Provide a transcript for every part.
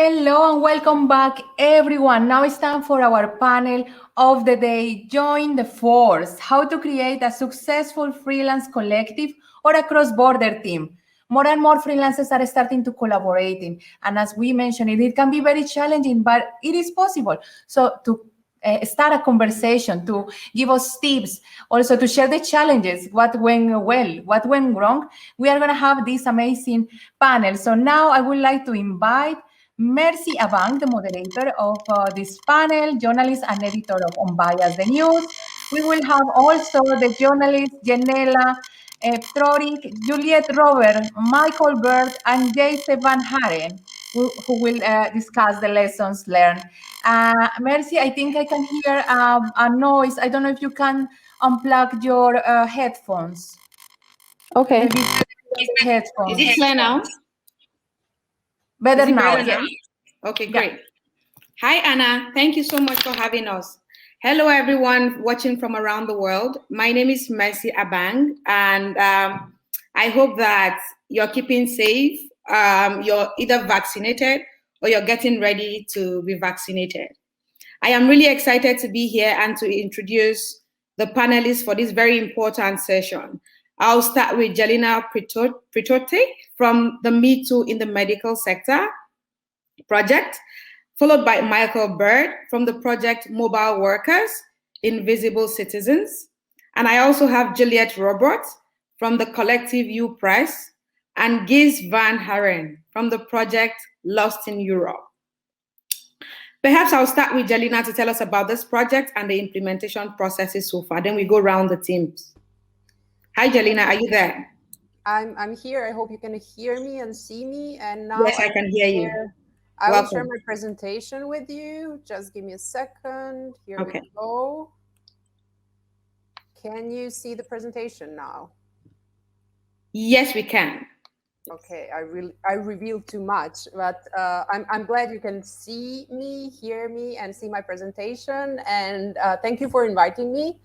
Hello and welcome back, everyone. Now it's time for our panel of the day. Join the force. How to create a successful freelance collective or a cross-border team. More and more freelancers are starting to collaborating. And as we mentioned, it can be very challenging, but it is possible. So to start a conversation, to give us tips, also to share the challenges, what went well, what went wrong, we are going to have this amazing panel. So now I would like to invite Mercy Abang, the moderator of this panel, journalist and editor of Unbias, the news. We will have also the journalist Jelena Prtoric, Juliette Robert, Michael Bird, and Geesje van Haren, who will discuss the lessons learned. Mercy, I think I can hear a noise. I don't know if you can unplug your headphones. Okay. Maybe headphones. Is it clear now? Better now. Yes. Okay, great. Yeah. Hi, Anna. Thank you so much for having us. Hello, everyone watching from around the world. My name is Mercy Abang, and I hope that you're keeping safe. You're either vaccinated or you're getting ready to be vaccinated. I am really excited to be here and to introduce the panelists for this very important session. I'll start with Jelena Prtoric from the Me Too in the Medical Sector project, followed by Michael Bird from the project Mobile Workers, Invisible Citizens. And I also have Juliette Robert from the collective U Press and Geesje van Haren from the project Lost in Europe. Perhaps I'll start with Jelena to tell us about this project and the implementation processes so far. Then we go around the teams. Hi, Jelena, are you there? I'm here. I hope you can hear me and see me. And now yes, I can hear you. I will share my presentation with you. Just give me a second. Here we go. Can you see the presentation now? Yes, we can. Okay, I revealed too much, but I'm glad you can see me, hear me, and see my presentation. And thank you for inviting me.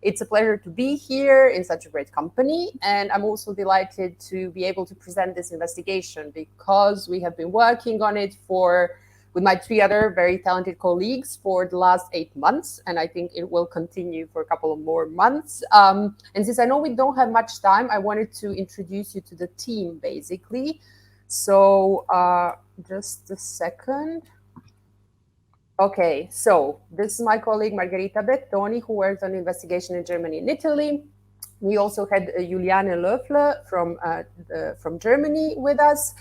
It's a pleasure to be here in such a great company. And I'm also delighted to be able to present this investigation because we have been working on it with my three other very talented colleagues for the last 8 months. And I think it will continue for a couple of more months. And since I know we don't have much time, I wanted to introduce you to the team, basically. So just a second. Okay, so this is my colleague Margherita Bettoni, who works on investigation in Germany and Italy. We also had Juliane Löffler from Germany with us,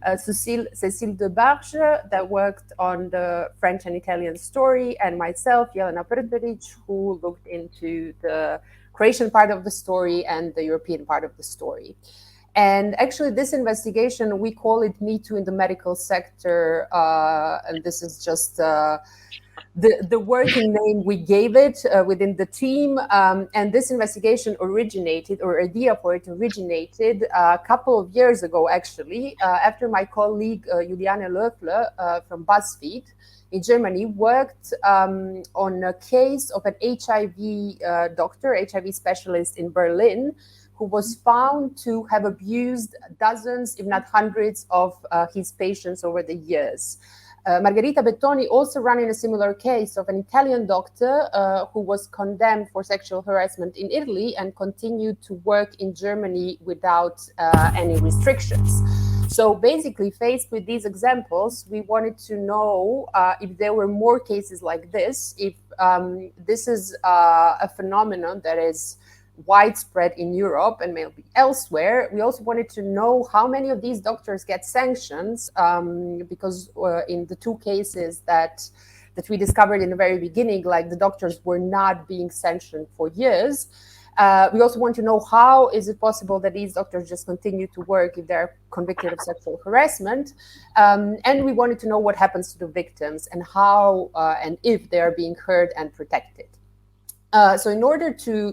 Cécile de Barge, that worked on the French and Italian story, and myself, Jelena Prtoric, who looked into the Croatian part of the story and the European part of the story. And actually, this investigation, we call it Me Too in the medical sector. And this is just the working name we gave it within the team. And this investigation originated, or idea for it originated a couple of years ago, actually, after my colleague Juliane Löffler from BuzzFeed in Germany worked on a case of an HIV doctor, HIV specialist in Berlin, who was found to have abused dozens, if not hundreds, of his patients over the years. Margherita Bettoni also ran in a similar case of an Italian doctor who was condemned for sexual harassment in Italy and continued to work in Germany without any restrictions. So basically, faced with these examples, we wanted to know if there were more cases like this, if this is a phenomenon that is widespread in Europe and maybe elsewhere. We also wanted to know how many of these doctors get sanctions, because in the two cases that we discovered in the very beginning, like the doctors were not being sanctioned for years. We also want to know how is it possible that these doctors just continue to work if they're convicted of sexual harassment. And we wanted to know what happens to the victims and how and if they are being heard and protected. So in order to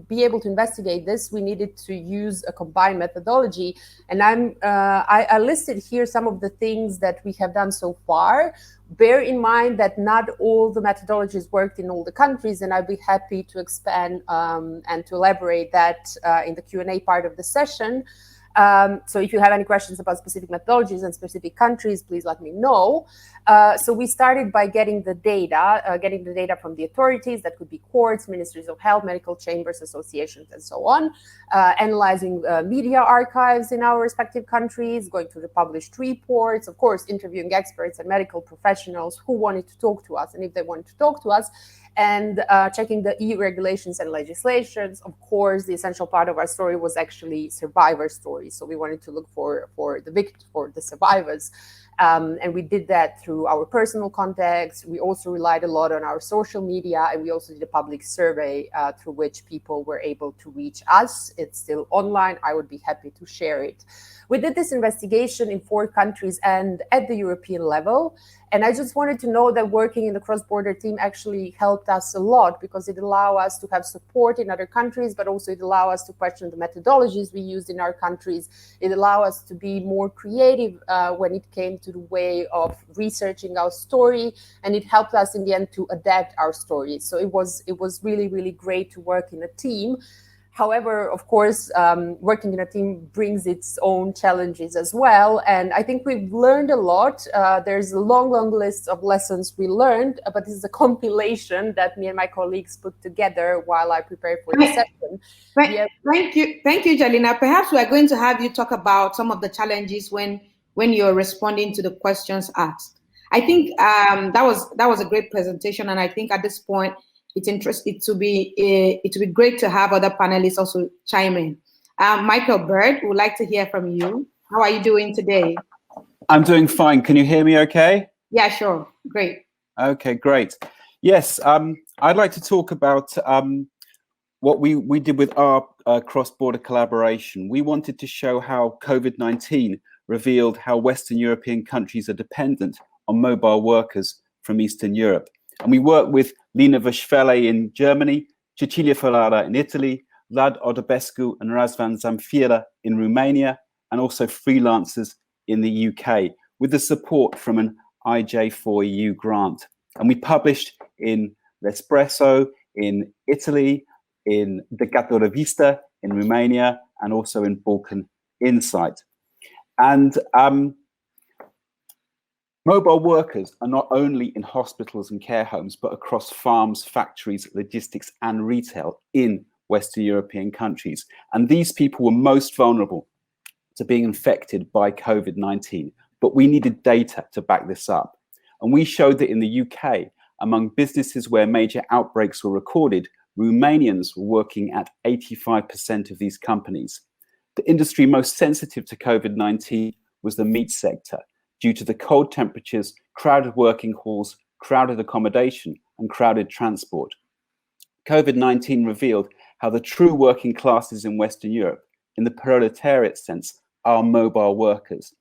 be able to investigate this, we needed to use a combined methodology. And I listed here some of the things that we have done so far. Bear in mind that not all the methodologies worked in all the countries, and I'd be happy to expand and to elaborate that in the Q&A part of the session. So if you have any questions about specific methodologies and specific countries, please let me know. So we started by getting the data from the authorities, that could be courts, ministries of health, medical chambers, associations, and so on, analyzing media archives in our respective countries, going through the published reports, of course, interviewing experts and medical professionals who wanted to talk to us, and if they wanted to talk to us, and checking the EU regulations and legislations. Of course, the essential part of our story was actually survivor stories. So we wanted to look for the survivors. And we did that through our personal contacts. We also relied a lot on our social media, and we also did a public survey through which people were able to reach us. It's still online. I would be happy to share it. We did this investigation in 4 countries and at the European level. And I just wanted to know that working in the cross-border team actually helped us a lot, because it allowed us to have support in other countries, but also it allowed us to question the methodologies we used in our countries. It allowed us to be more creative when it came to the way of researching our story, and it helped us in the end to adapt our story. So it was really, really great to work in a team. However, of course, working in a team brings its own challenges as well. And I think we've learned a lot. There's a long list of lessons we learned, but this is a compilation that me and my colleagues put together while I prepared for the session. Thank you, Jelena. Perhaps we are going to have you talk about some of the challenges when you're responding to the questions asked. I think that was a great presentation, and I think at this point, it would be great to have other panelists also chime in. Michael Bird, would like to hear from you. How are you doing today? I'm doing fine. Can you hear me okay? Yeah, sure. Great. Okay, great. Yes, I'd like to talk about what we did with our cross-border collaboration. We wanted to show how COVID-19 revealed how Western European countries are dependent on mobile workers from Eastern Europe. And we worked with Lina Vashvele in Germany, Cecilia Ferrara in Italy, Vlad Odobescu and Razvan Zamfira in Romania, and also Freelancers in the UK, with the support from an IJ4EU grant. And we published in L'Espresso in Italy, in The Gato Revista in Romania, and also in Balkan Insight. And mobile workers are not only in hospitals and care homes, but across farms, factories, logistics, and retail in Western European countries. And these people were most vulnerable to being infected by COVID-19, but we needed data to back this up. And we showed that in the UK, among businesses where major outbreaks were recorded, Romanians were working at 85% of these companies. The industry most sensitive to COVID-19 was the meat sector, due to the cold temperatures, crowded working halls, crowded accommodation, and crowded transport. COVID-19 revealed how the true working classes in Western Europe, in the proletariat sense, are mobile workers.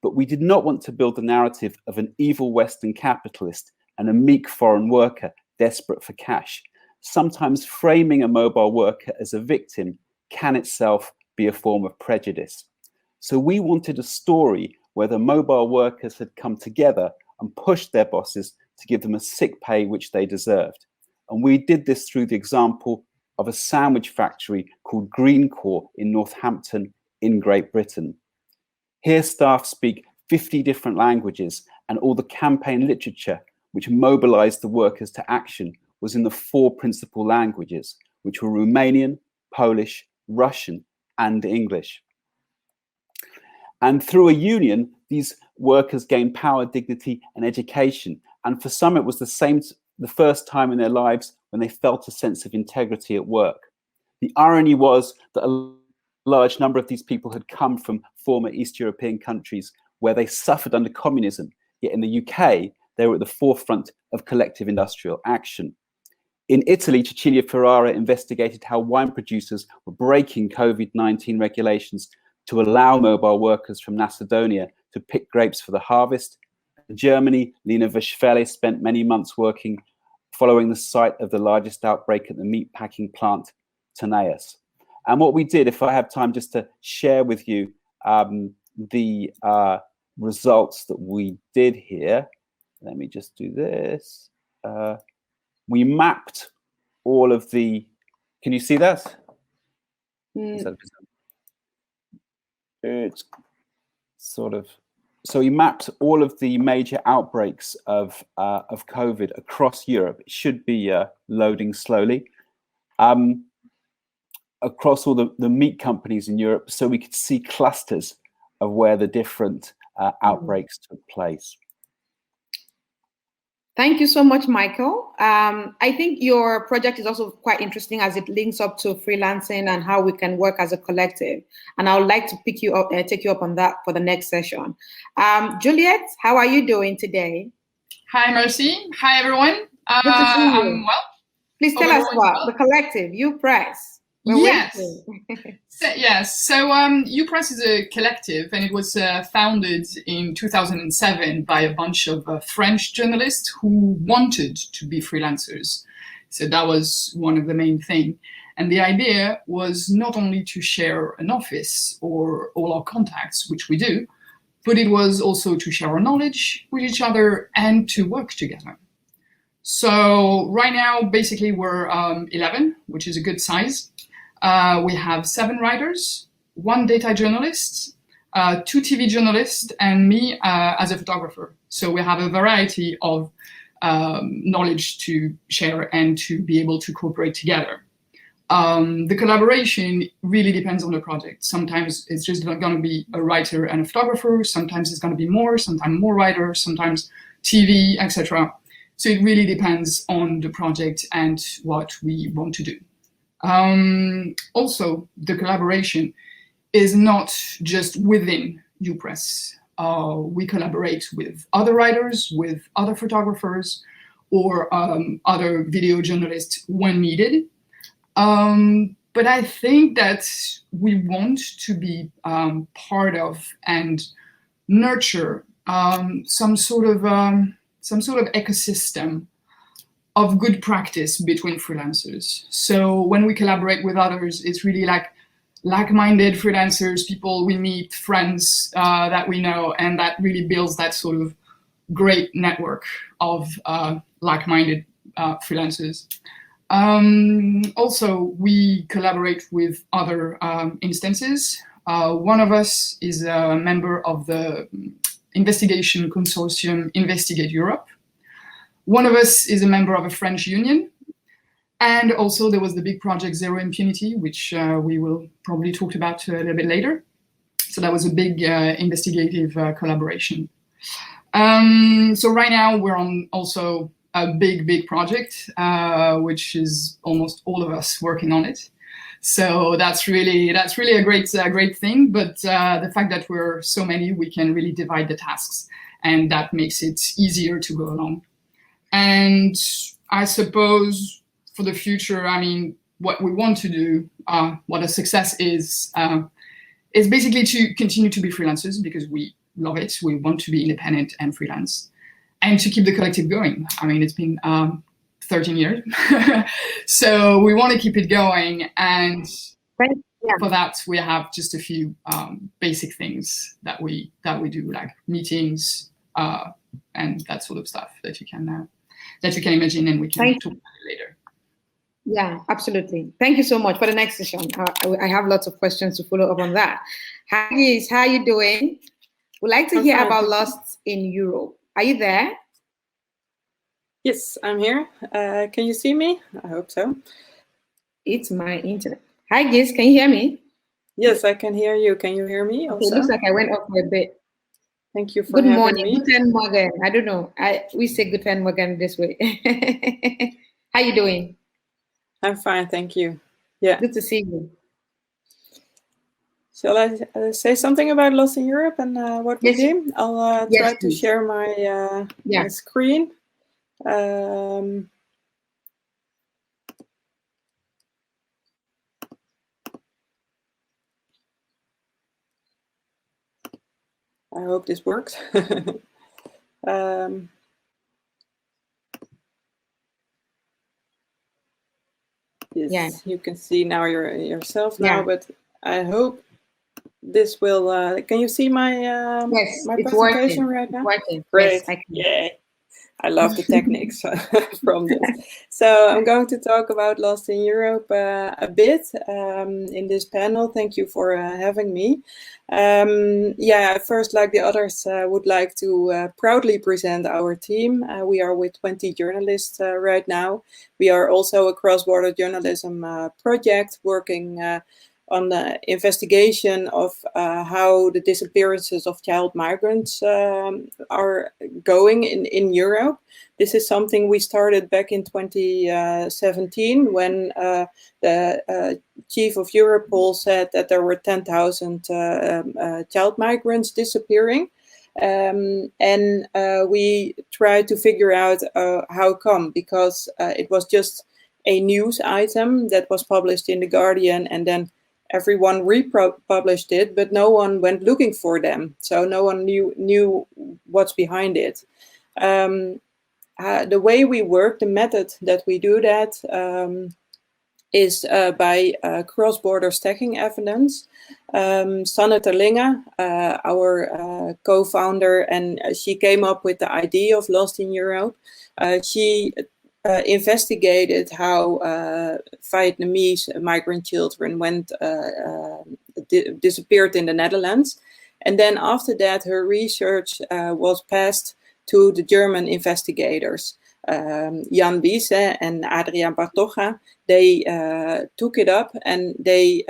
But we did not want to build the narrative of an evil Western capitalist and a meek foreign worker desperate for cash. Sometimes framing a mobile worker as a victim can itself be a form of prejudice. So we wanted a story where the mobile workers had come together and pushed their bosses to give them a sick pay which they deserved. And we did this through the example of a sandwich factory called Greencore in Northampton in Great Britain. Here staff speak 50 different languages, and all the campaign literature which mobilized the workers to action was in the 4 principal languages, which were Romanian, Polish, Russian, and English. And through a union, these workers gained power, dignity, and education. And for some, it was the first time in their lives when they felt a sense of integrity at work. The irony was that a large number of these people had come from former East European countries where they suffered under communism. Yet in the UK, they were at the forefront of collective industrial action. In Italy, Cecilia Ferrara investigated how wine producers were breaking COVID-19 regulations to allow mobile workers from Macedonia to pick grapes for the harvest. In Germany, Lina Vashvele spent many months working following the site of the largest outbreak at the meatpacking plant, Tenaeus. And what we did, if I have time just to share with you the results that we did here. Let me just do this. We mapped all of the, can you see that? it's sort of, so we mapped all of the major outbreaks of COVID across Europe. It should be loading slowly. Across all the meat companies in Europe, so we could see clusters of where the different outbreaks took place. Thank you so much, Michael. I think your project is also quite interesting as it links up to freelancing and how we can work as a collective. And I would like to pick you up, take you up on that for the next session. Juliette, how are you doing today? Hi, Mercy. Hi, everyone. Good to see you. I'm well. Please tell us about the collective, UPress. Yes. So UPress is a collective, and it was founded in 2007 by a bunch of French journalists who wanted to be freelancers. So that was one of the main things. And the idea was not only to share an office or all our contacts, which we do, but it was also to share our knowledge with each other and to work together. So right now, basically, we're 11, which is a good size. We have 7 writers, 1 data journalist, 2 TV journalists, and me as a photographer. So we have a variety of knowledge to share and to be able to cooperate together. The collaboration really depends on the project. Sometimes it's just going to be a writer and a photographer. Sometimes it's going to be more, sometimes more writers, sometimes TV, etc. So it really depends on the project and what we want to do. Also, the collaboration is not just within UPress. We collaborate with other writers, with other photographers, or other video journalists when needed. But I think that we want to be part of and nurture some sort of ecosystem of good practice between freelancers. So when we collaborate with others, it's really like-minded freelancers, people we meet, friends that we know, and that really builds that sort of great network of like-minded freelancers. Also, we collaborate with other instances. One of us is a member of the investigation consortium Investigate Europe. One of us is a member of a French union. And also there was the big project Zero Impunity, which we will probably talk about a little bit later. So that was a big investigative collaboration. So right now we're on also a big project, which is almost all of us working on it. So that's really a great thing. But the fact that we're so many, we can really divide the tasks, and that makes it easier to go along. And I suppose for the future, I mean, what we want to do, what a success is basically to continue to be freelancers because we love it. We want to be independent and freelance, and to keep the collective going. I mean, it's been 13 years. So we want to keep it going. And for that, we have just a few basic things that we do, like meetings and that sort of stuff that you can imagine, and we can talk about it later. Yeah, absolutely. Thank you so much. For the next session, I have lots of questions to follow up on that. Hi, Geesje, how are you doing? We'd like to hear about Lost in Europe. Are you there? Yes, I'm here. Can you see me? I hope so. It's my internet. Hi, Geesje, can you hear me? Yes, I can hear you. Can you hear me also? Okay, it looks like I went off a bit. Thank you for having me. Good morning. Guten Morgen. I don't know. We say Guten Morgen this way. How you doing? I'm fine, thank you. Yeah. Good to see you. Shall I say something about Lost in Europe and what we do? I'll try to share my, my screen. I hope this works. Yes, you can see now yourself now, but I hope this will. Can you see my my presentation right now? Working. Great. Yes, Yay. I love the techniques from this. So I'm going to talk about Lost in Europe a bit in this panel. Thank you for having me. Yeah, first, like the others, would like to proudly present our team. We are with 20 journalists right now. We are also a cross-border journalism project working on the investigation of how the disappearances of child migrants are going in Europe. This is something we started back in 2017 when the chief of Europol said that there were 10,000 child migrants disappearing. And we tried to figure out how come, because it was just a news item that was published in The Guardian, and then everyone republished it, but no one went looking for them. So no one knew what's behind it. The way we work, the method that we do that is by cross-border stacking evidence. Sanne Terlinge, our co-founder, and she came up with the idea of Lost in Europe. She investigated how Vietnamese migrant children disappeared in the Netherlands. And then after that, her research was passed to the German investigators. Jan Wiese and Adriaan Bartocha, they took it up and they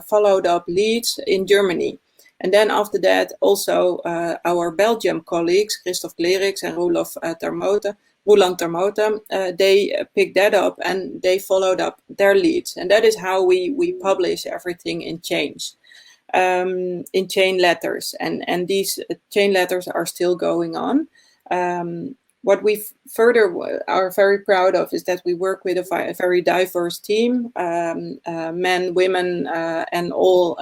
followed up leads in Germany. And then after that, also our Belgium colleagues, Christophe Kleriks and Roland Termote, they picked that up and they followed up their leads. And that is how we publish everything in chains, in chain letters. And these chain letters are still going on. What we further are very proud of is that we work with a very diverse team, men, women, and all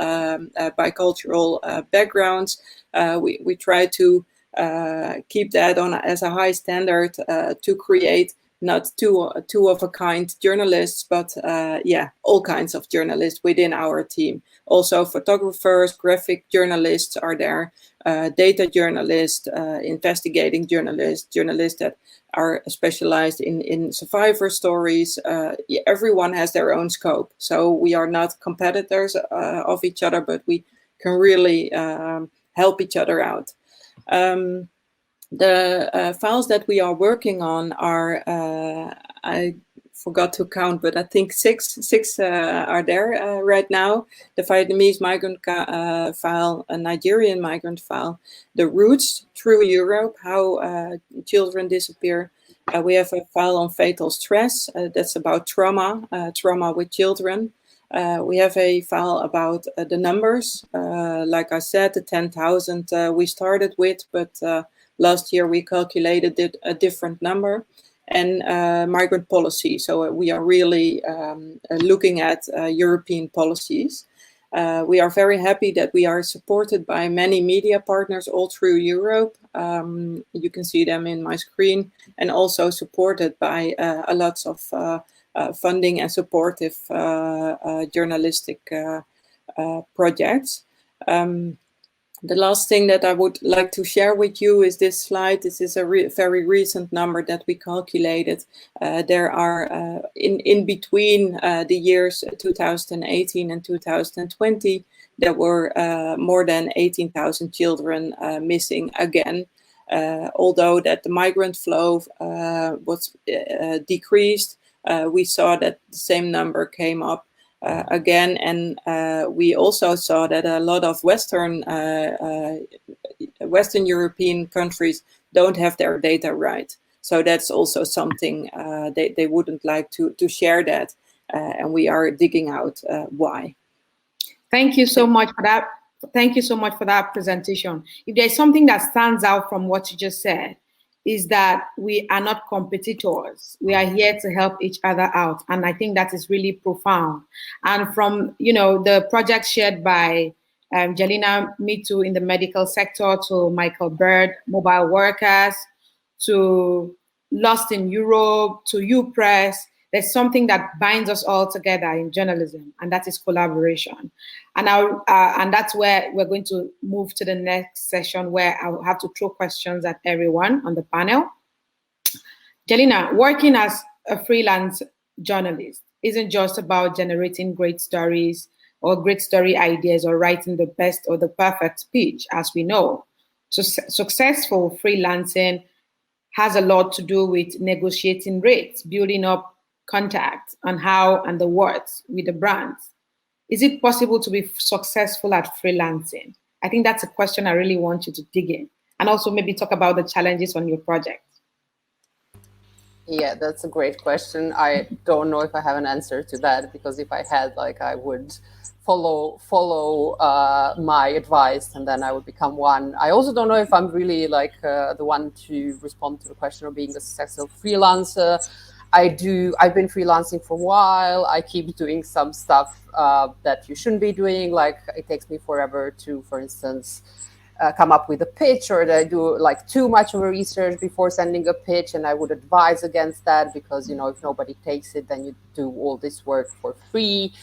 bicultural backgrounds. We try to keep that on as a high standard to create not two of a kind journalists, but yeah, all kinds of journalists within our team. Also photographers, graphic journalists are there, data journalists, investigating journalists, journalists that are specialized in survivor stories. Everyone has their own scope. So we are not competitors of each other, but we can really help each other out. The files that we are working on are, I forgot to count, but I think six are there right now. The Vietnamese migrant file, a Nigerian migrant file, the roots through Europe, how children disappear. We have a file on fatal stress, that's about trauma with children. We have a file about the numbers. Like I said, the 10,000 we started with, but last year we calculated a different number. And migrant policy. So we are really looking at European policies. We are very happy that we are supported by many media partners all through Europe. You can see them in my screen, and also supported by a lot of funding and supportive journalistic projects. The last thing that I would like to share with you is this slide. This is a very recent number that we calculated. There are, in between the years 2018 and 2020, there were more than 18,000 children missing again. Although that the migrant flow was decreased, we saw that the same number came up again, and we also saw that a lot of Western European countries don't have their data right. So that's also something they wouldn't like to share that, and we are digging out why. Thank you so much for that. Thank you so much for that presentation. If there's something that stands out from what you just said, is that we are not competitors. We are here to help each other out. And I think that is really profound. And from, the project shared by Jelena, Me Too in the medical sector, to Michael Bird, mobile workers, to Lost in Europe, to UPress, there's something that binds us all together in journalism, and that is collaboration. And that's where we're going to move to the next session, where I'll have to throw questions at everyone on the panel. Jelena, working as a freelance journalist isn't just about generating great stories or great story ideas or writing the best or the perfect speech, as we know. So successful freelancing has a lot to do with negotiating rates, building up contacts on how and the what with the brands. Is it possible to be successful at freelancing? I think that's a question I really want you to dig in, and also maybe talk about the challenges on your project. Yeah, that's a great question. I don't know if I have an answer to that, because if I had, like, I would follow my advice and then I would become one. I also don't know if I'm really like the one to respond to the question of being a successful freelancer. I've been freelancing for a while. I keep doing some stuff that you shouldn't be doing. Like, it takes me forever to, for instance, come up with a pitch, or that I do like too much of a research before sending a pitch, and I would advise against that, because, you know, if nobody takes it, then you do all this work for free,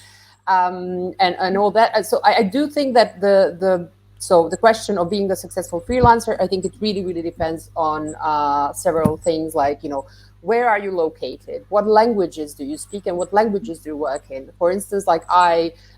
and all that. And so I do think that the question of being a successful freelancer, I think it really depends on several things, like, you know, where are you located? What languages do you speak, and what languages do you work in? For instance, like,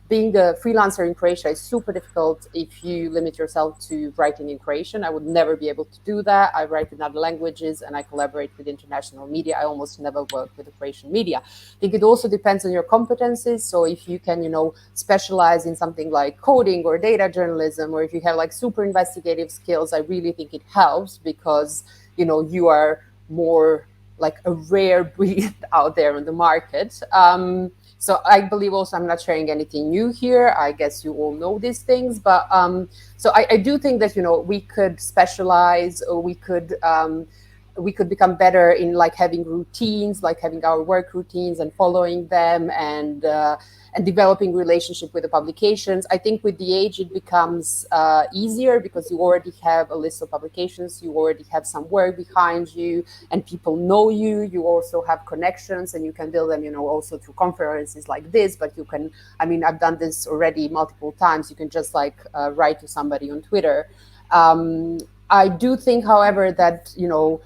being a freelancer in Croatia is super difficult if you limit yourself to writing in Croatian. I would never be able to do that. I write in other languages and I collaborate with international media. I almost never work with the Croatian media. I think it also depends on your competencies. So if you can, you know, specialize in something like coding or data journalism, or if you have like super investigative skills, I really think it helps, because, you know, you are more like a rare breed out there on the market. So I believe also, I'm not sharing anything new here. I guess you all know these things, but so I do think that, you know, we could specialize, or we could become better in like having routines, like having our work routines and following them, and developing relationship with the publications. I think with the age it becomes easier, because you already have a list of publications, you already have some work behind you, and people know you. You also have connections, and you can build them, you know, also through conferences like this. But you can, I mean, I've done this already multiple times. You can just like write to somebody on Twitter. I do think, however, that, you know,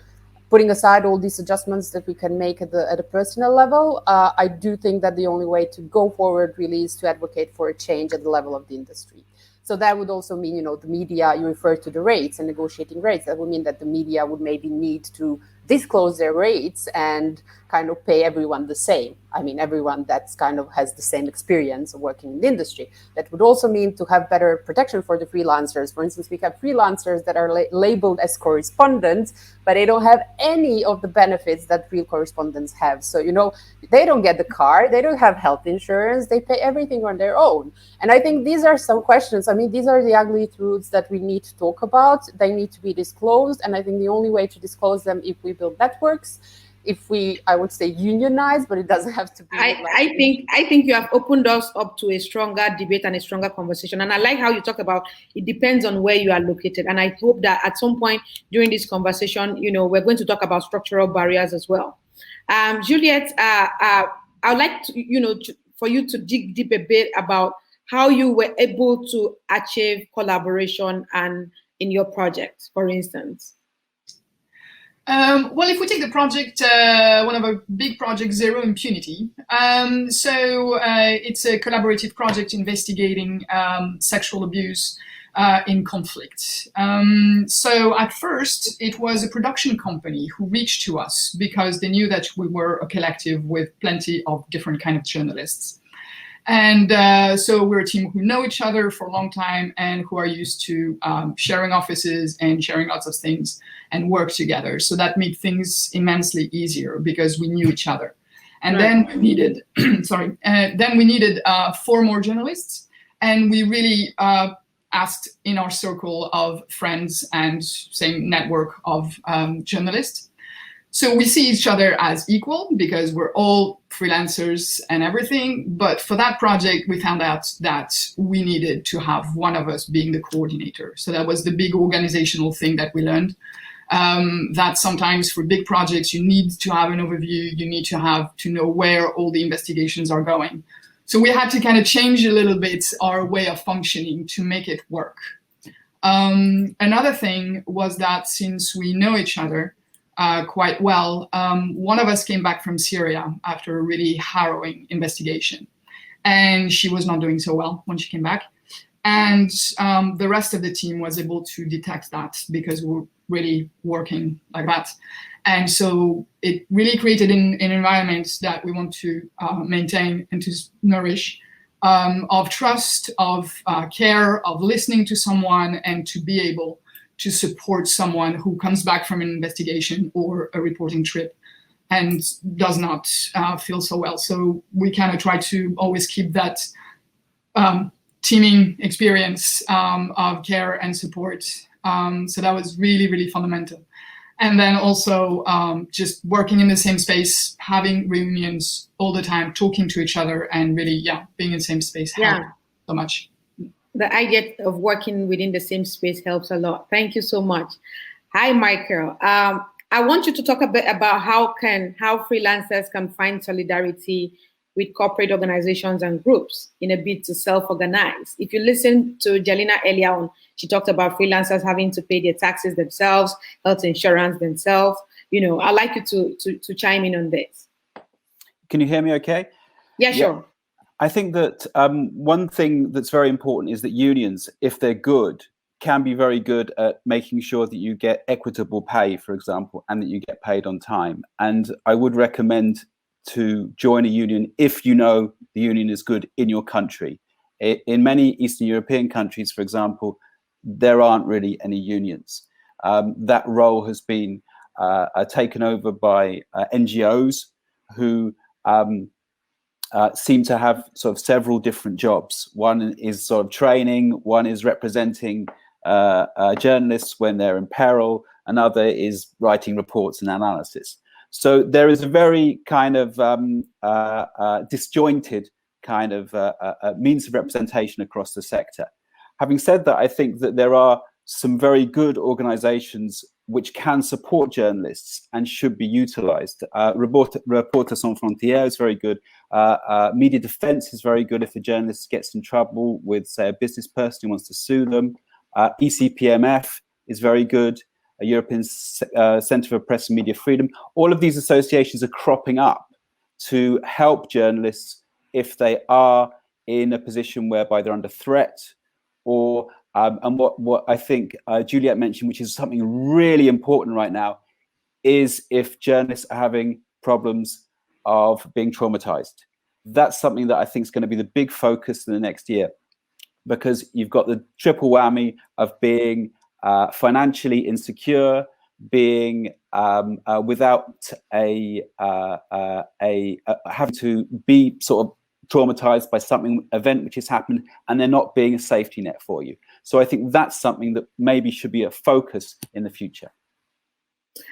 putting aside all these adjustments that we can make at a personal level, I do think that the only way to go forward really is to advocate for a change at the level of the industry. So that would also mean, you know, the media, you refer to the rates and negotiating rates. That would mean that the media would maybe need to disclose their rates and kind of pay everyone the same. I mean, everyone that's kind of has the same experience of working in the industry. That would also mean to have better protection for the freelancers. For instance, we have freelancers that are labeled as correspondents, but they don't have any of the benefits that real correspondents have. So, you know, they don't get the car, they don't have health insurance, they pay everything on their own. And I think these are some questions. I mean, these are the ugly truths that we need to talk about. They need to be disclosed. And I think the only way to disclose them, if we build networks, if we, I would say, unionize, but it doesn't have to be. I think you have opened us up to a stronger debate and a stronger conversation. And I like how you talk about it depends on where you are located. And I hope that at some point during this conversation, you know, we're going to talk about structural barriers as well. Juliette, I would like to, you know, for you to dig deep a bit about how you were able to achieve collaboration and in your project, for instance. Well, if we take the project, one of our big projects, Zero Impunity. So it's a collaborative project investigating sexual abuse in conflict. So at first, it was a production company who reached to us because they knew that we were a collective with plenty of different kind of journalists. And so we're a team who know each other for a long time and who are used to sharing offices and sharing lots of things and work together. So that made things immensely easier because we knew each other. And then we needed, then we needed 4 more journalists. And we really asked in our circle of friends and same network of journalists. So we see each other as equal because we're all freelancers and everything. But for that project, we found out that we needed to have one of us being the coordinator. So that was the big organizational thing that we learned. That sometimes for big projects, you need to have an overview. You need to know where all the investigations are going. So we had to kind of change a little bit our way of functioning to make it work. Another thing was that since we know each other, quite well. One of us came back from Syria after a really harrowing investigation, and she was not doing so well when she came back. And the rest of the team was able to detect that because we're really working like that. And so it really created an environment that we want to maintain and to nourish, of trust, of care, of listening to someone, and to be able to support someone who comes back from an investigation or a reporting trip and does not feel so well. So we kind of try to always keep that teaming experience of care and support. So that was really, really fundamental. And then also just working in the same space, having reunions all the time, talking to each other, and really, being in the same space helped so much. The idea of working within the same space helps a lot. Thank you so much. Hi, Michael. I want you to talk a bit about how freelancers can find solidarity with corporate organizations and groups in a bid to self-organize. If you listen to Jelena earlier on, she talked about freelancers having to pay their taxes themselves, health insurance themselves. I'd like you to chime in on this. Can you hear me okay? Yeah, sure. I think that one thing that's very important is that unions, if they're good, can be very good at making sure that you get equitable pay, for example, and that you get paid on time. And I would recommend to join a union if you know the union is good in your country. In many Eastern European countries, for example, there aren't really any unions. That role has been taken over by NGOs who seem to have sort of several different jobs. One is sort of training, one is representing journalists when they're in peril, another is writing reports and analysis. So there is a very kind of disjointed kind of means of representation across the sector. Having said that, I think that there are some very good organizations which can support journalists and should be utilized. Reporters Sans Frontières is very good. Media defense is very good if a journalist gets in trouble with, say, a business person who wants to sue them. ECPMF is very good. A European Centre for Press and Media Freedom. All of these associations are cropping up to help journalists if they are in a position whereby they're under threat, or and what I think Juliette mentioned, which is something really important right now, is if journalists are having problems of being traumatized. That's something that I think is going to be the big focus in the next year, because you've got the triple whammy of being financially insecure, being without having to be sort of traumatized by something event which has happened, and they're not being a safety net for you. So I think that's something that maybe should be a focus in the future.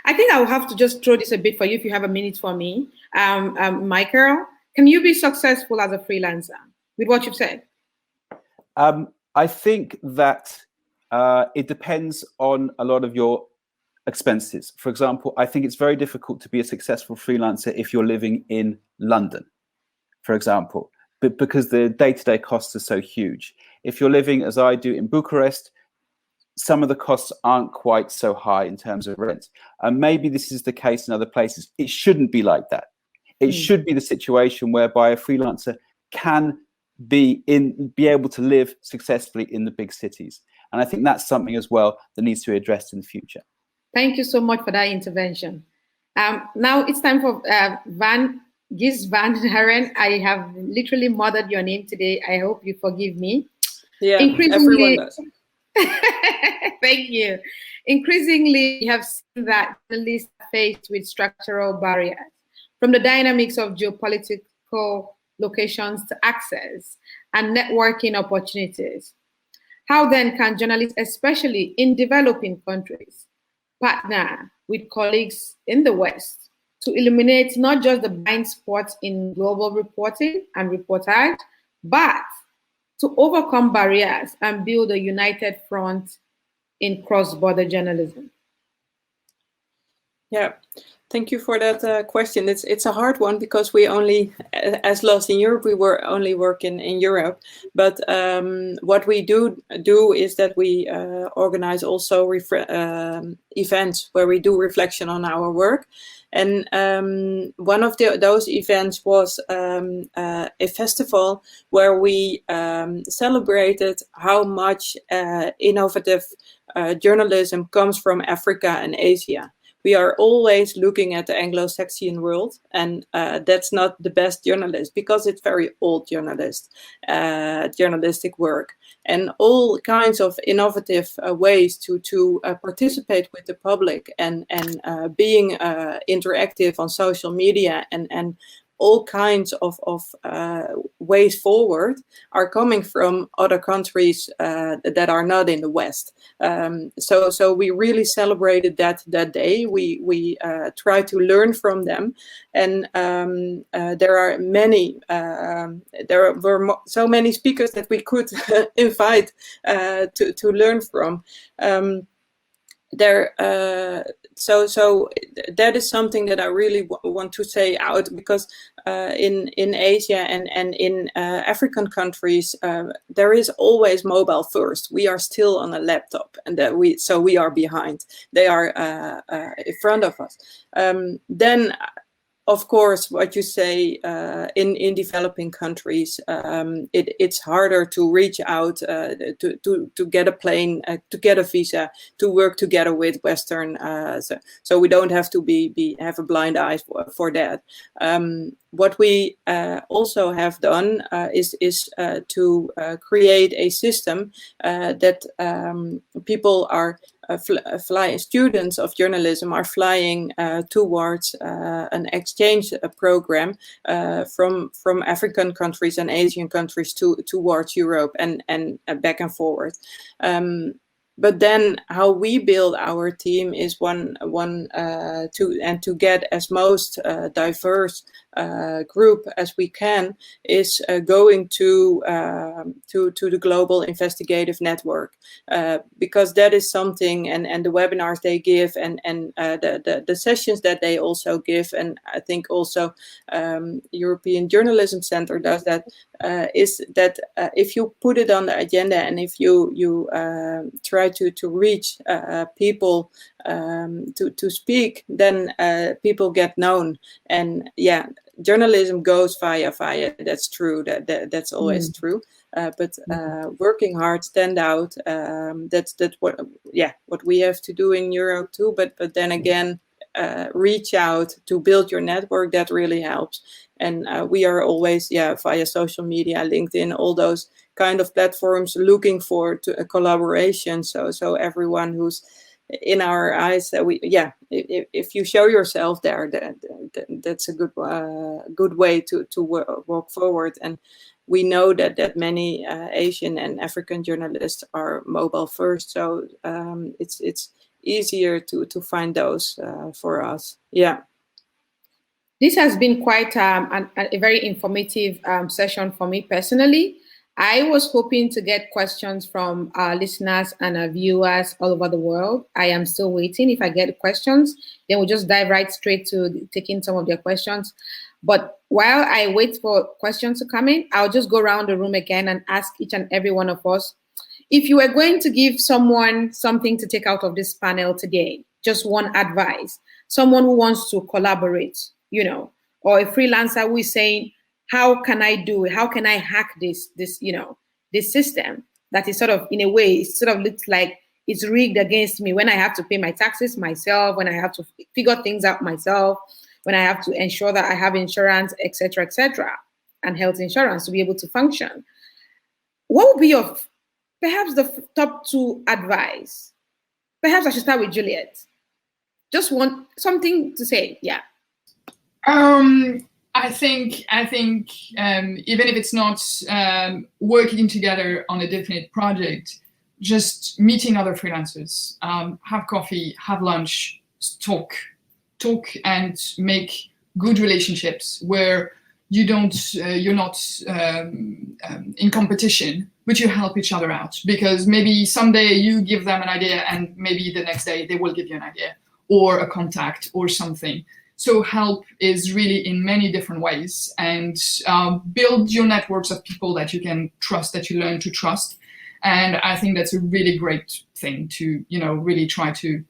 I think I'll have to just throw this a bit for you if you have a minute for me. Michael, can you be successful as a freelancer with what you've said? I think that it depends on a lot of your expenses. For example, I think it's very difficult to be a successful freelancer if you're living in London, for example, but because the day-to-day costs are so huge. If you're living, as I do, in Bucharest, some of the costs aren't quite so high in terms of rent. And maybe this is the case in other places. It shouldn't be like that. It should be the situation whereby a freelancer can be able to live successfully in the big cities. And I think that's something as well that needs to be addressed in the future. Thank you so much for that intervention. Now it's time for Geesje van Haren. I have literally murdered your name today. I hope you forgive me. Yeah, everyone does. Thank you. Increasingly, we have seen that journalists are faced with structural barriers, from the dynamics of geopolitical locations to access and networking opportunities. How then can journalists, especially in developing countries, partner with colleagues in the West to eliminate not just the blind spots in global reporting and reportage, but to overcome barriers and build a united front in cross-border journalism? Yeah, thank you for that question. It's a hard one because we only, as Lost in Europe, we were only working in Europe. But what we do is that we organize also events where we do reflection on our work. And one of those events was a festival where we celebrated how much innovative journalism comes from Africa and Asia. We are always looking at the Anglo-Saxon world, and that's not the best journalist because it's very old journalistic work. And all kinds of innovative ways to participate with the public and being interactive on social media and all kinds of ways forward are coming from other countries that are not in the West. So we really celebrated that day. We try to learn from them, and there are many. There were so many speakers that we could invite to learn from. So that is something that I really want to say out, because in Asia and in African countries there is always mobile first. We are still on a laptop, and we are behind. They are in front of us. Then of course, what you say in developing countries, it's harder to reach out to get a plane, to get a visa, to work together with Western. So we don't have to have a blind eye for that. What we also have done is to create a system that people are flying. Students of journalism are flying towards an exchange program from African countries and Asian countries towards Europe and back and forward. But then how we build our team is to get as most diverse group as we can is going to the global investigative network, because that is something, and the webinars they give and the sessions that they also give, and I think also European Journalism Center does that, is that if you put it on the agenda and if you try to reach people to speak, then people get known. And yeah, journalism goes via. That's true. That's always true. But working hard, stand out. That's what we have to do in Europe too. But then again, reach out to build your network. That really helps. And we are always via social media, LinkedIn, all those kind of platforms, looking for a collaboration. So everyone who's in our eyes, if you show yourself there, that's a good way to walk forward. And we know that many Asian and African journalists are mobile first, so it's easier to find those for us. Yeah. This has been quite a very informative session for me personally. I was hoping to get questions from our listeners and our viewers all over the world. I am still waiting. If I get questions, then we'll just dive right straight to taking some of their questions. But while I wait for questions to come in, I'll just go around the room again and ask each and every one of us, if you were going to give someone something to take out of this panel today, just one advice, someone who wants to collaborate, or a freelancer who is saying, how can I do it? How can I hack this system that is sort of, in a way, it sort of looks like it's rigged against me when I have to pay my taxes myself, when I have to figure things out myself, when I have to ensure that I have insurance, etc., and health insurance to be able to function. What would be your, perhaps the top 2 advice? Perhaps I should start with Juliette. Just want something to say, yeah. I think even if it's not working together on a definite project, just meeting other freelancers, have coffee, have lunch, talk, and make good relationships where you're not in competition, but you help each other out. Because maybe someday you give them an idea, and maybe the next day they will give you an idea. or a contact or something. So help is really in many different ways, and build your networks of people that you can trust, that you learn to trust. And I think that's a really great thing to, really try to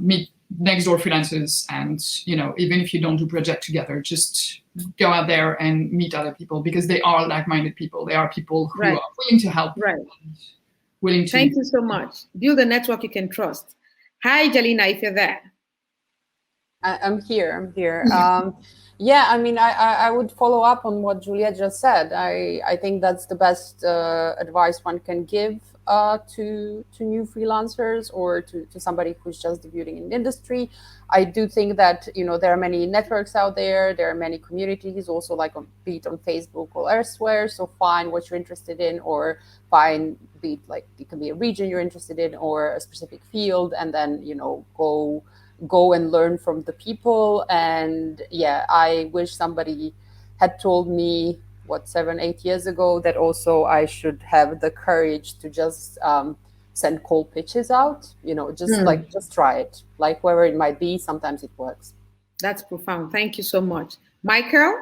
meet next door freelancers. And, even if you don't do project together, just go out there and meet other people, because they are like-minded people. They are people who are willing to help. Right. Willing to. Thank you so much. Build a network you can trust. Hi, Jelena, if you're there. I'm here. Yeah, I mean, I would follow up on what Juliette just said. I think that's the best advice one can give to new freelancers, or to somebody who's just debuting in the industry. I do think that, there are many networks out there. There are many communities also, like be it on Facebook or elsewhere. So find what you're interested in, or find, be it like, it can be a region you're interested in or a specific field, and then, go and learn from the people. And yeah, I wish somebody had told me 7-8 years ago that also I should have the courage to just send cold pitches out, just try it, like wherever it might be. Sometimes it works. That's profound. Thank you so much. Michael?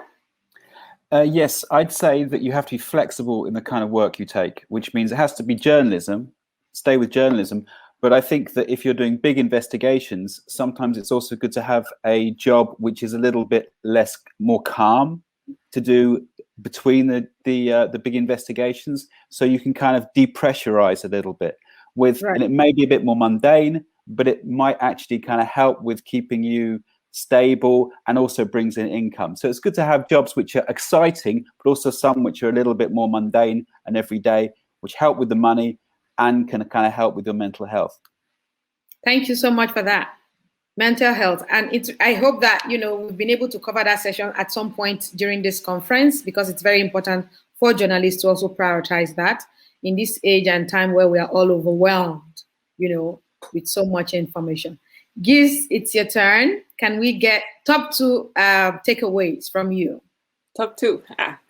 Yes, I'd say that you have to be flexible in the kind of work you take, which means it has to be journalism, stay with journalism. But I think that if you're doing big investigations, sometimes it's also good to have a job which is a little bit more calm to do between the big investigations, so you can kind of depressurize a little bit and it may be a bit more mundane, but it might actually kind of help with keeping you stable and also brings in income. So it's good to have jobs which are exciting, but also some which are a little bit more mundane and everyday, which help with the money and can kind of help with your mental health. Thank you so much for that. Mental health. And I hope that, we've been able to cover that session at some point during this conference, because it's very important for journalists to also prioritize that in this age and time where we are all overwhelmed, with so much information. Geesje, it's your turn. Can we get top 2 takeaways from you? Top 2.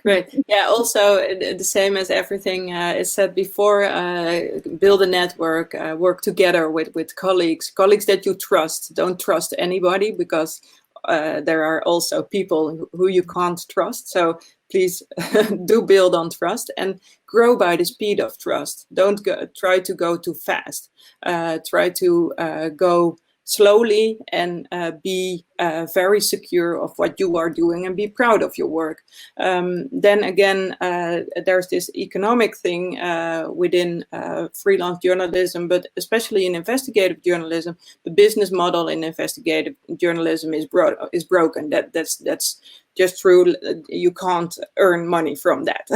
Great. Yeah, also the same as everything is said before, build a network, work together with colleagues that you trust. Don't trust anybody, because there are also people who you can't trust. So please do build on trust and grow by the speed of trust. Don't try to go too fast. Try to go slowly and be very secure of what you are doing and be proud of your work. Then again, there's this economic thing within freelance journalism, but especially in investigative journalism, the business model in investigative journalism is broken. That's just true. You can't earn money from that.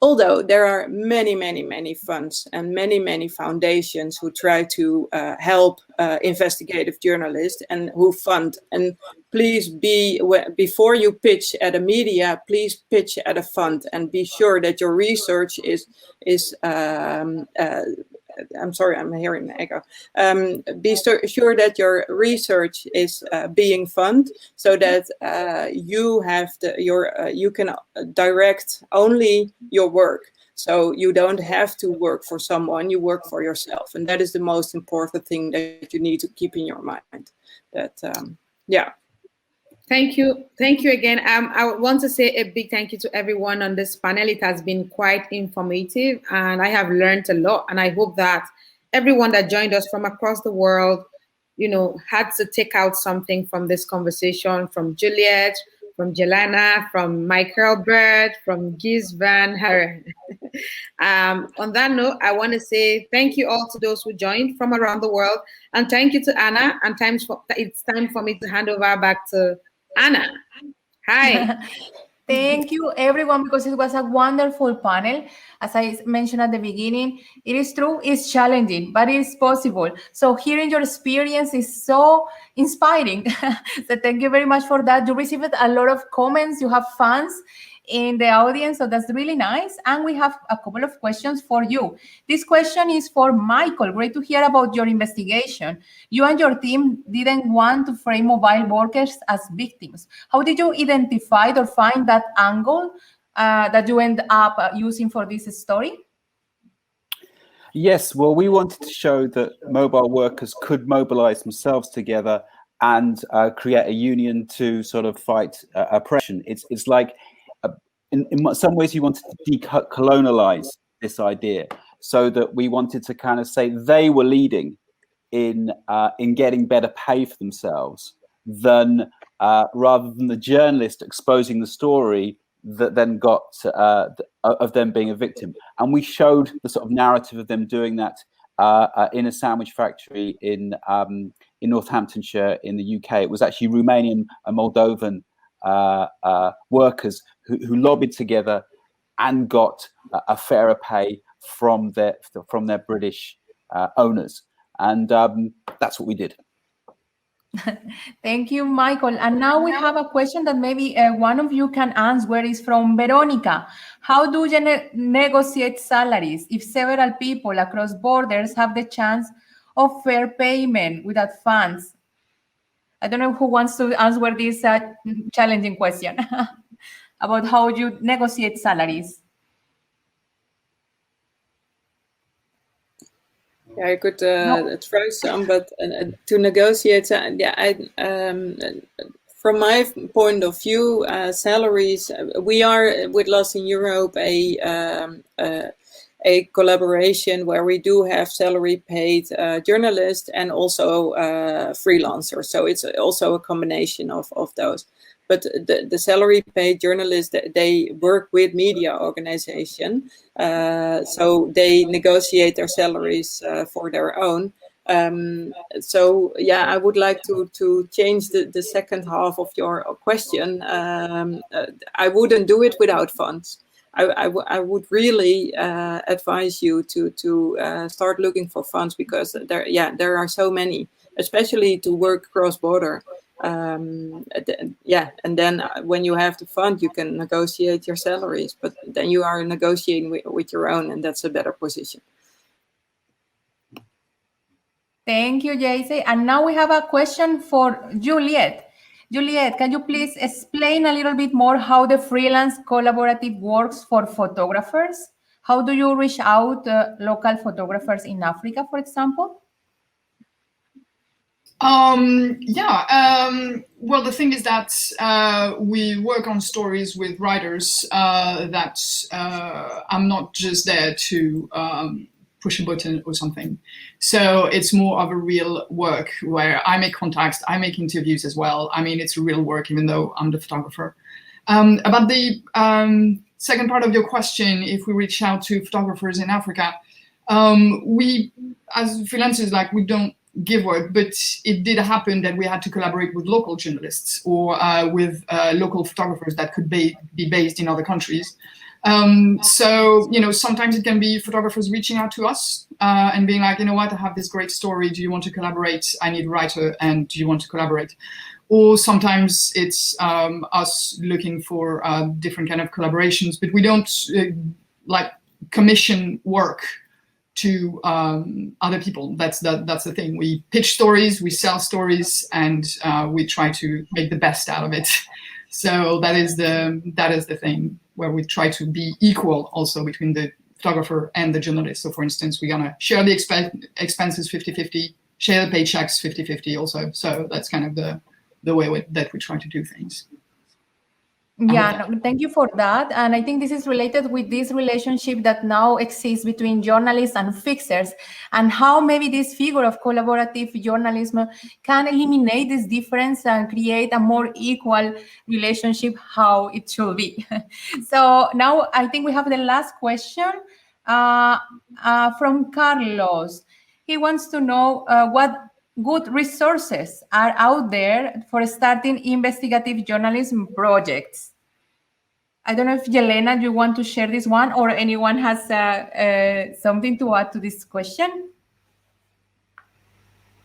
Although there are many funds and many foundations who try to help investigative journalists and who fund. And please before you pitch at a media, please pitch at a fund and be sure that your research is I'm sorry, I'm hearing the echo. Be sure that your research is being funded, so that you have you can direct only your work. So you don't have to work for someone, you work for yourself. And that is the most important thing that you need to keep in your mind. Yeah. Thank you. Thank you again. I want to say a big thank you to everyone on this panel. It has been quite informative and I have learned a lot. And I hope that everyone that joined us from across the world, had to take out something from this conversation, from Juliette, from Jelena, from Michael Bird, from Geesje van Haren. On that note, I want to say thank you all to those who joined from around the world. And thank you to Anna. And it's time for me to hand over back to Anna. Hi. Thank you, everyone, because it was a wonderful panel. As I mentioned at the beginning, it is true, it's challenging, but it is possible. So hearing your experience is so inspiring. So thank you very much for that. You received a lot of comments. You have fans in the audience, so that's really nice. And we have a couple of questions for you. This question is for Michael. Great to hear about your investigation. You and your team didn't want to frame mobile workers as victims. How did you identify or find that angle that you end up using for this story? Yes, well, we wanted to show that mobile workers could mobilize themselves together and create a union to sort of fight oppression. It's like, in some ways, you wanted to decolonialize this idea, so that we wanted to kind of say they were leading in getting better pay for themselves, than rather than the journalist exposing the story that then got of them being a victim. And we showed the sort of narrative of them doing that in a sandwich factory in Northamptonshire in the UK. It was actually Romanian and Moldovan workers who lobbied together and got a fairer pay from their British owners. And that's what we did. Thank you, Michael. And now we have a question that maybe one of you can answer. Is from Veronica. How do you negotiate salaries if several people across borders have the chance of fair payment without funds? I don't know who wants to answer this challenging question about how you negotiate salaries. Yeah, I could throw some, but to negotiate, from my point of view, salaries. We are with Lost in Europe a collaboration where we do have salary paid journalists and also freelancers. So it's also a combination of those. But the salary paid journalists, they work with media organization. So they negotiate their salaries for their own. So yeah, I would like to change the second half of your question. I wouldn't do it without funds. I would really advise you to start looking for funds, because there are so many, especially to work cross-border. And then when you have the fund, you can negotiate your salaries, but then you are negotiating with your own, and that's a better position. Thank you, Geesje. And now we have a question for Juliette. Juliette, can you please explain a little bit more how the freelance collaborative works for photographers? How do you reach out to local photographers in Africa, for example? Well, the thing is that we work on stories with writers that I'm not just there to push a button or something. So it's more of a real work where I make contacts, I make interviews as well. I mean, it's real work, even though I'm the photographer. About the second part of your question, if we reach out to photographers in Africa, we, as freelancers, we don't give work, but it did happen that we had to collaborate with local journalists or with local photographers that could be based in other countries. So, sometimes it can be photographers reaching out to us and being like, you know what, I have this great story. Do you want to collaborate? I need a writer, and do you want to collaborate? Or sometimes it's us looking for different kind of collaborations, but we don't commission work to other people. That's the thing. We pitch stories, we sell stories, and we try to make the best out of it. So that is the thing, where we try to be equal also between the photographer and the journalist. So for instance, we're gonna share the expenses 50-50, share the paychecks 50-50 also. So that's kind of the way that we try to do things. Yeah, no, thank you for that. And I think this is related with this relationship that now exists between journalists and fixers, and how maybe this figure of collaborative journalism can eliminate this difference and create a more equal relationship, how it should be. So now I think we have the last question from Carlos. He wants to know what good resources are out there for starting investigative journalism projects. I don't know if Jelena, you want to share this one, or anyone has something to add to this question?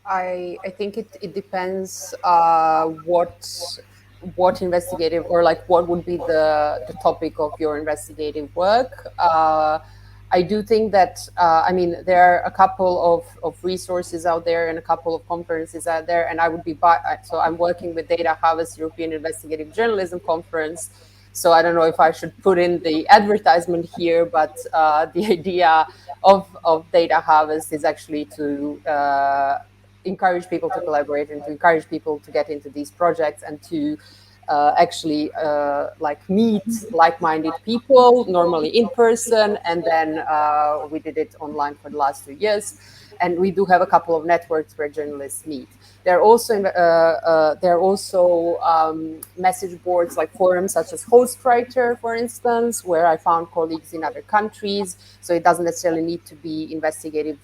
I think it depends what investigative, or what would be the topic of your investigative work. I do think that, there are a couple of resources out there and a couple of conferences out there, and I would be, so I'm working with Data Harvest European Investigative Journalism Conference, So I don't know if I should put in the advertisement here, but the idea of Data Harvest is actually to encourage people to collaborate and to encourage people to get into these projects and to actually like meet like-minded people, normally in person, and then we did it online for the last 2 years. And we do have a couple of networks where journalists meet. There are also message boards like forums such as Hostwriter, for instance, where I found colleagues in other countries. So it doesn't necessarily need to be investigative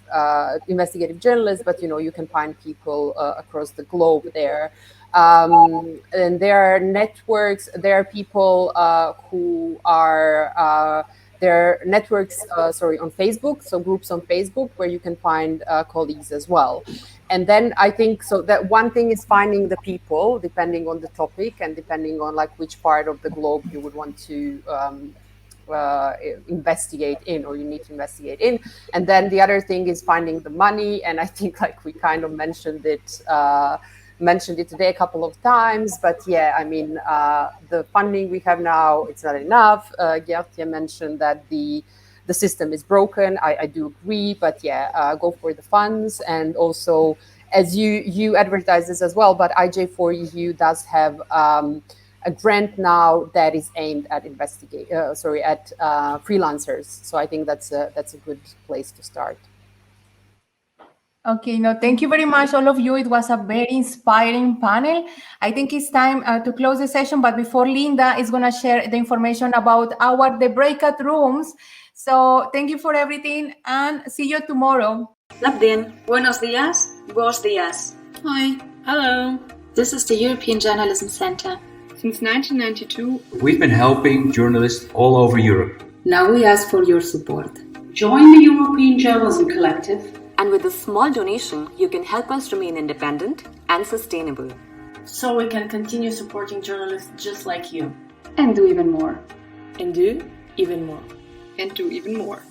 journalists, but you can find people across the globe there. And there are networks. There are people who are. There are networks, on Facebook, so groups on Facebook where you can find colleagues as well. And then I think so that one thing is finding the people, depending on the topic and depending on like which part of the globe you would want to investigate in, or you need to investigate in. And then the other thing is finding the money. And I think like we kind of mentioned it today a couple of times, but yeah, I mean, the funding we have now, it's not enough. Geertje mentioned that the system is broken. I do agree, but yeah, go for the funds. And also, as you advertise this as well, but IJ4EU does have a grant now that is aimed at freelancers. So I think that's a good place to start. Okay, no, thank you very much, all of you. It was a very inspiring panel. I think it's time to close the session, but before Linda is going to share the information about the breakout rooms. So thank you for everything and see you tomorrow. Labdien, buenos días, buenos días. Hi, hello. This is the European Journalism Center. Since 1992, we've been helping journalists all over Europe. Now we ask for your support. Join the European Journalism Collective. And with a small donation, you can help us remain independent and sustainable. So we can continue supporting journalists just like you. and do even more. And do even more. And do even more.